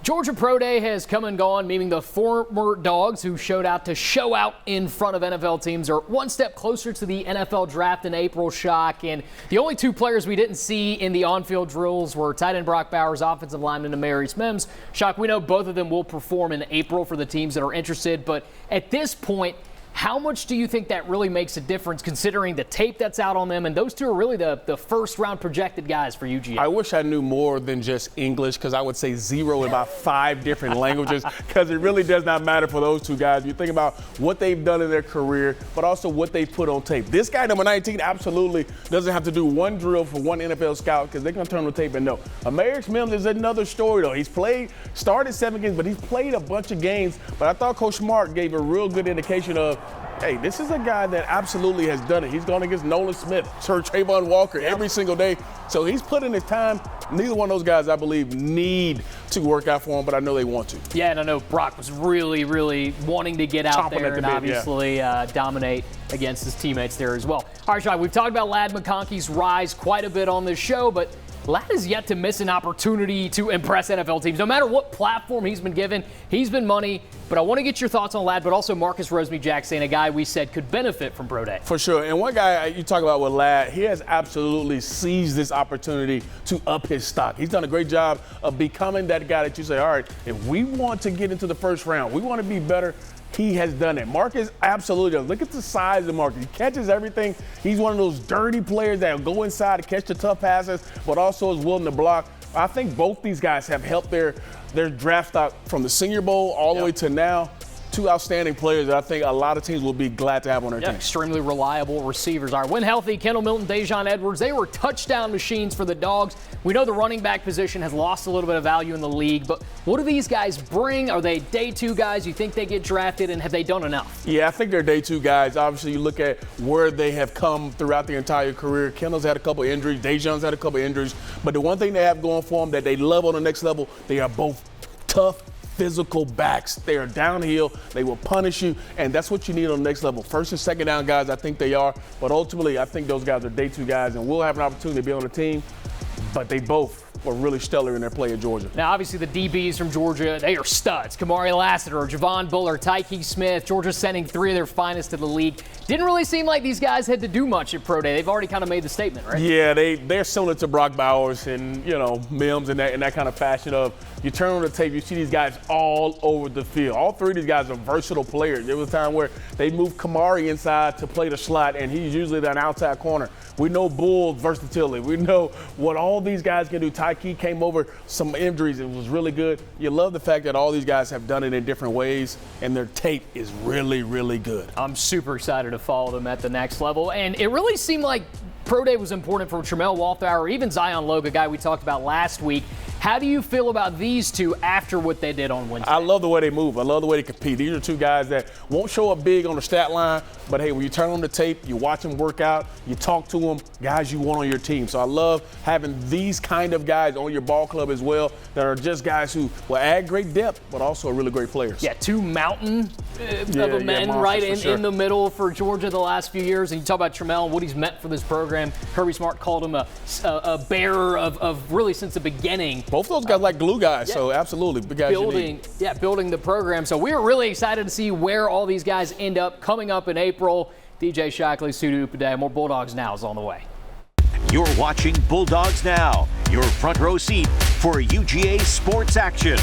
Georgia Pro Day has come and gone, meaning the former Dogs who showed out to show out in front of NFL teams are one step closer to the NFL draft in April, Shock. And the only two players we didn't see in the on-field drills were tight end Brock Bowers, offensive lineman Amarius Mims. Shock, we know both of them will perform in April for the teams that are interested, but at this point, how much do you think that really makes a difference considering the tape that's out on them? And those two are really the first-round projected guys for UGA. I wish I knew more than just English, because I would say zero in about 5 different languages, because it really does not matter for those two guys. You think about what they've done in their career, but also what they put on tape. This guy, number 19, absolutely doesn't have to do one drill for one NFL scout, because they're going to turn on the tape and know. Amarius Mims is another story, though. He's started 7 games, but he's played a bunch of games. But I thought Coach Smart gave a real good indication of, hey, this is a guy that absolutely has done it. He's gone against Nolan Smith, Sir Trayvon Walker every single day. So he's put in his time. Neither one of those guys, I believe, need to work out for him, but I know they want to. Yeah, and I know Brock was really, really wanting to get out there and obviously dominate against his teammates there as well. All right, Sean, we've talked about Ladd McConkey's rise quite a bit on this show, but Ladd has yet to miss an opportunity to impress NFL teams. No matter what platform he's been given, he's been money. But I want to get your thoughts on Ladd, but also Marcus Rosemy-Jackson, a guy we said could benefit from Pro Day. For sure. And one guy you talk about with Ladd, he has absolutely seized this opportunity to up his stock. He's done a great job of becoming that guy that you say, all right, if we want to get into the first round, we want to be better. He has done it. Marcus absolutely does. Look at the size of Marcus. He catches everything. He's one of those dirty players that will go inside to catch the tough passes, but also is willing to block. I think both these guys have helped their draft stock from the Senior Bowl all the way to now. Two outstanding players that I think a lot of teams will be glad to have on their team. Extremely reliable receivers. All right, when healthy, Kendall Milton, Dejon Edwards, they were touchdown machines for the Dogs. We know the running back position has lost a little bit of value in the league, but what do these guys bring? Are they day 2 guys? You think they get drafted, and have they done enough? Yeah, I think they're day 2 guys. Obviously, you look at where they have come throughout the entire career. Kendall's had a couple injuries. Dejon's had a couple injuries. But the one thing they have going for them that they love on the next level, they are both tough, physical backs. They are downhill. They will punish you, and that's what you need on the next level. First and second down guys, I think they are, but ultimately, I think those guys are day 2 guys, and we'll have an opportunity to be on the team, but they both were really stellar in their play at Georgia. Now, obviously, the DBs from Georgia, they are studs. Kamari Lassiter, Javon Buller, Tyke Smith. Georgia's sending 3 of their finest to the league. Didn't really seem like these guys had to do much at Pro Day. They've already kind of made the statement, right? Yeah, they're similar to Brock Bowers and, Mims in that kind of fashion of you turn on the tape, you see these guys all over the field. All 3 of these guys are versatile players. There was a time where they moved Kamari inside to play the slot, and he's usually that outside corner. We know Bull's versatility. We know what all these guys can do. Tyke came over some injuries and was really good. You love the fact that all these guys have done it in different ways, and their tape is really, really good. I'm super excited to follow them at the next level, and it really seemed like Pro Day was important for Tramel Walthour, even Zion Logue, a guy we talked about last week. How do you feel about these two after what they did on Wednesday? I love the way they move. I love the way they compete. These are 2 guys that won't show up big on the stat line, but hey, when you turn on the tape, you watch them work out, you talk to them, guys you want on your team. So I love having these kind of guys on your ball club as well that are just guys who will add great depth, but also are really great players. Yeah, 2 mountain of men right in the middle for Georgia the last few years. And you talk about Tramel and what he's meant for this program. Kirby Smart called him a bearer of really since the beginning. Both of those guys like glue guys, so absolutely. Big guys building the program. So we're really excited to see where all these guys end up coming up in April. DJ Shockley, Sudu Upadhyay, more Bulldogs Now is on the way. You're watching Bulldogs Now, your front row seat for UGA sports action.